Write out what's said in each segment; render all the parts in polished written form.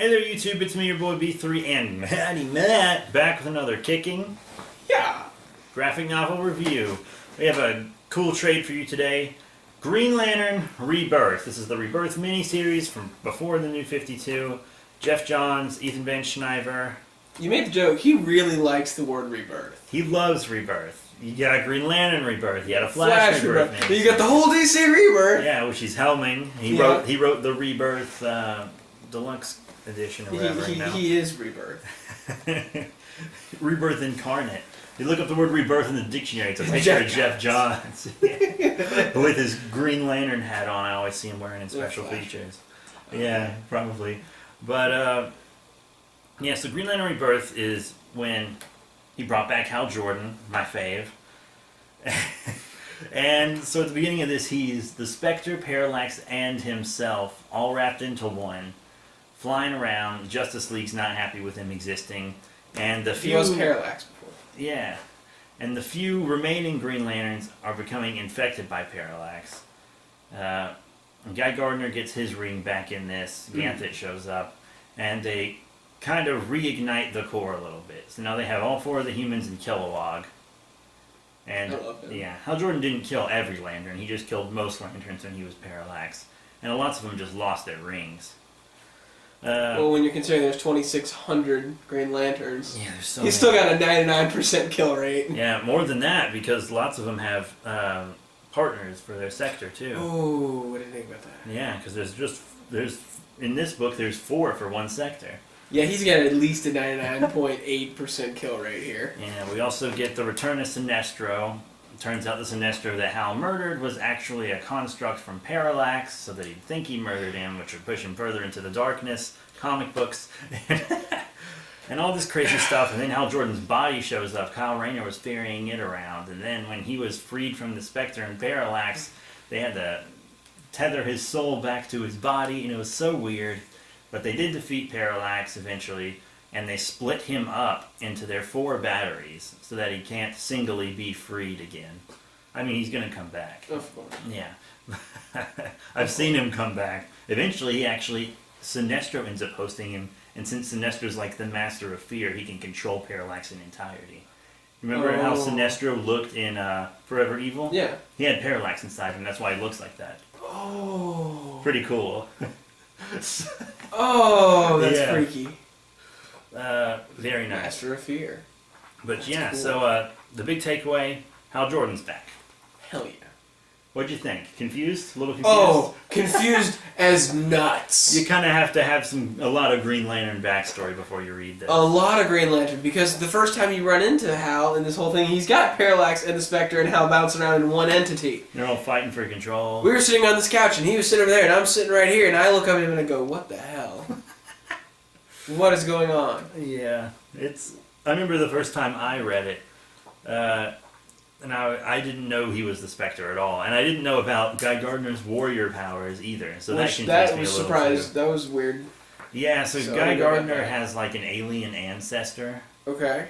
Hey there, YouTube. It's me, your boy B3, and Matty Matt, back with another kicking graphic novel review. We have a cool trade for you today. Green Lantern Rebirth. This is the Rebirth miniseries from before the New 52. Jeff Johns, Ethan Van Sciver. You made the joke. He really likes the word Rebirth. He loves Rebirth. You got a Green Lantern Rebirth. You had a Flash Rebirth. You got the whole DC Rebirth. Yeah, which he's helming. He wrote the Rebirth Deluxe Edition or whatever. He is Rebirth. Rebirth incarnate. You look up the word Rebirth in the dictionary, it's a picture of Jeff Johns. With his Green Lantern hat on. I always see him wearing in special features. Yeah, probably. But, yeah, so Green Lantern Rebirth is when he brought back Hal Jordan, my fave. And so at the beginning of this, he's the Spectre, Parallax, and himself all wrapped into one, flying around. Justice League's not happy with him existing. And the few... He was Parallax before. Yeah. And the few remaining Green Lanterns are becoming infected by Parallax. Guy Gardner gets his ring back in this. Ganthet shows up. And they kind of reignite the core a little bit. So now they have all four of the humans in Kilowog. And I love him. yeah, Hal Jordan didn't kill every Lantern. He just killed most Lanterns when he was Parallax. And lots of them just lost their rings. Well, when you're considering there's 2,600 Green Lanterns, yeah, there's so he's still got a 99% kill rate. Yeah, more than that, because lots of them have partners for their sector too. Oh, I didn't think about that. Yeah, because there's in this book there's 4 for one sector. Yeah, he's got at least a 99.8% kill rate here. Yeah, we also get the return of Sinestro. It turns out the Sinestro that Hal murdered was actually a construct from Parallax, so that he'd think he murdered him, which would push him further into the darkness, comic books, and all this crazy stuff. And then Hal Jordan's body shows up. Kyle Rayner was ferrying it around, and then when he was freed from the Spectre and Parallax, they had to tether his soul back to his body, and it was so weird. But they did defeat Parallax eventually, and they split him up into their 4 batteries so that he can't singly be freed again. I mean, he's going to come back. Of course. Yeah. I've seen him come back. Eventually, Sinestro ends up hosting him, and since Sinestro's like the master of fear, he can control Parallax in entirety. Remember how Sinestro looked in Forever Evil? Yeah. He had Parallax inside him, that's why he looks like that. Oh. Pretty cool. Oh, that's freaky. Very nice. Master of Fear. But that's yeah, cool. so the big takeaway, Hal Jordan's back. Hell yeah. What'd you think? Confused? A little confused? Oh, confused as nuts. You kind of have to have a lot of Green Lantern backstory before you read this. A lot of Green Lantern, because the first time you run into Hal in this whole thing, he's got Parallax and the Spectre and Hal bouncing around in one entity. They're all fighting for control. We were sitting on this couch, and he was sitting over there, and I'm sitting right here, and I look up at him and I go, what the hell? What is going on? Yeah, I remember the first time I read it, and I didn't know he was the Spectre at all, and I didn't know about Guy Gardner's warrior powers either, so that confused me a little surprised. too. That was weird. Yeah, so Guy Gardner has like an alien ancestor. Okay.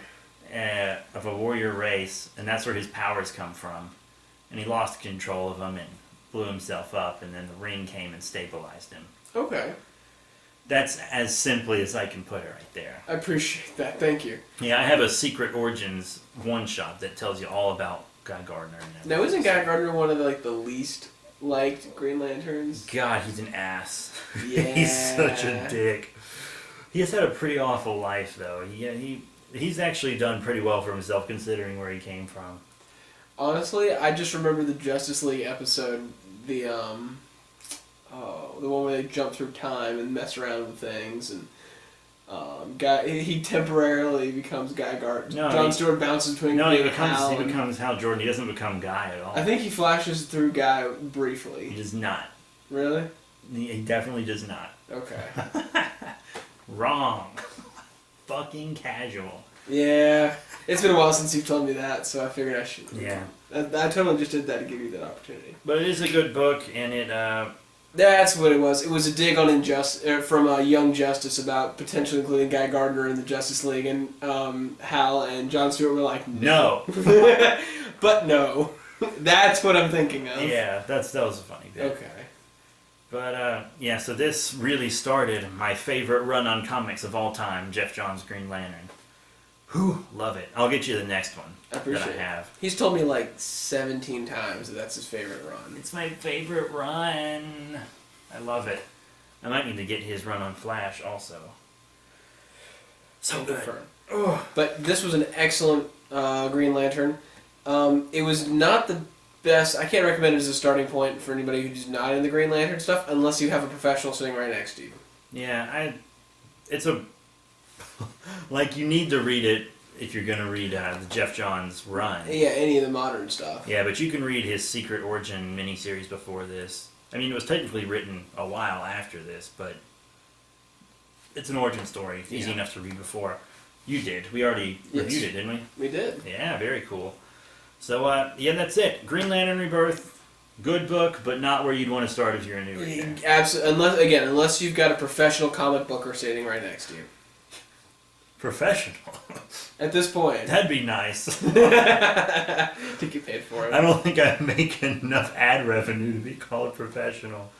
Of a warrior race, and that's where his powers come from. And he lost control of them and blew himself up, and then the ring came and stabilized him. Okay. That's as simply as I can put it right there. I appreciate that. Thank you. Yeah, I have a Secret Origins one-shot that tells you all about Guy Gardner. And now, isn't Guy Gardner one of the least liked Green Lanterns? God, he's an ass. Yeah. He's such a dick. He has had a pretty awful life, though. He's actually done pretty well for himself, considering where he came from. Honestly, I just remember the Justice League episode, the one where they jump through time and mess around with things, and he temporarily becomes Guy Gardner. No, John Stewart bounces between Hal. He Hal becomes Hal Jordan. He doesn't become Guy at all. I think he flashes through Guy briefly. He does not. Really? He definitely does not. Okay. Wrong. Fucking casual. Yeah. It's been a while since you've told me that, so I figured I should. Yeah. I totally just did that to give you that opportunity. But it is a good book, and it... That's what it was. It was a dig on from Young Justice about potentially including Guy Gardner in the Justice League, and Hal and John Stewart were like, no. But no. That's what I'm thinking of. Yeah, that was a funny bit. Okay. But yeah, so this really started my favorite run on comics of all time, Jeff Johns' Green Lantern. Whew, love it. I'll get you the next one I appreciate that I have. He's told me like 17 times that that's his favorite run. It's my favorite run. I love it. I might need to get his run on Flash also. So good. But this was an excellent Green Lantern. It was not the best. I can't recommend it as a starting point for anybody who's not in the Green Lantern stuff, unless you have a professional sitting right next to you. Yeah, it's a like you need to read it if you're gonna read the Jeff Johns run. Yeah, any of the modern stuff. Yeah, but you can read his Secret Origin miniseries before this. I mean, it was technically written a while after this, but it's an origin story. It's easy enough to read before. You did. We already reviewed it, didn't we? We did. Yeah, very cool. So, yeah, that's it. Green Lantern Rebirth, good book, but not where you'd want to start if you're a new reader. Absolutely. Unless you've got a professional comic booker sitting right next to you. Professional. At this point. That'd be nice. To get paid for it. I don't think I'd make enough ad revenue to be called professional.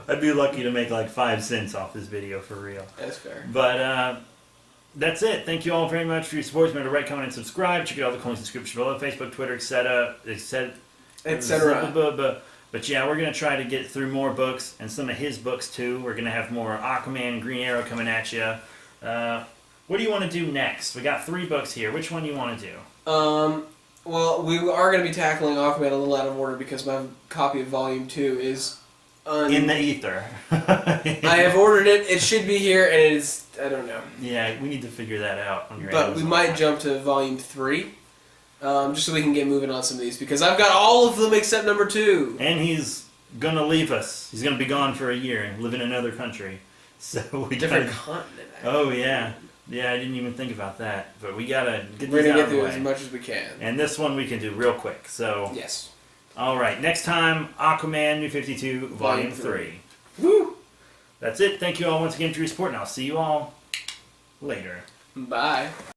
I'd be lucky to make like 5 cents off this video for real. That's fair. But that's it. Thank you all very much for your support. Remember to rate, comment, and subscribe. Check out all the comments in the description below. Facebook, Twitter, etc. But yeah, we're going to try to get through more books and some of his books too. We're going to have more Aquaman and Green Arrow coming at you. What do you want to do next? We got 3 books here. Which one do you want to do? Well, we are going to be tackling Aquaman a little out of order because my copy of Volume 2 is in the ether. I have ordered it. It should be here, and it is. I don't know. Yeah, we need to figure that out on your But Amazon. we might jump to Volume 3, just so we can get moving on some of these because I've got all of them except number 2. And he's gonna leave us. He's gonna be gone for a year and live in another country. So we Different gotta, continent. Oh yeah, yeah. I didn't even think about that. But we gotta get We're these gonna out get of the through as way. much as we can. And this one we can do real quick. So Yes. all right, next time Aquaman New 52 Volume 3. Woo! That's it. Thank you all once again for your support, and I'll see you all later. Bye.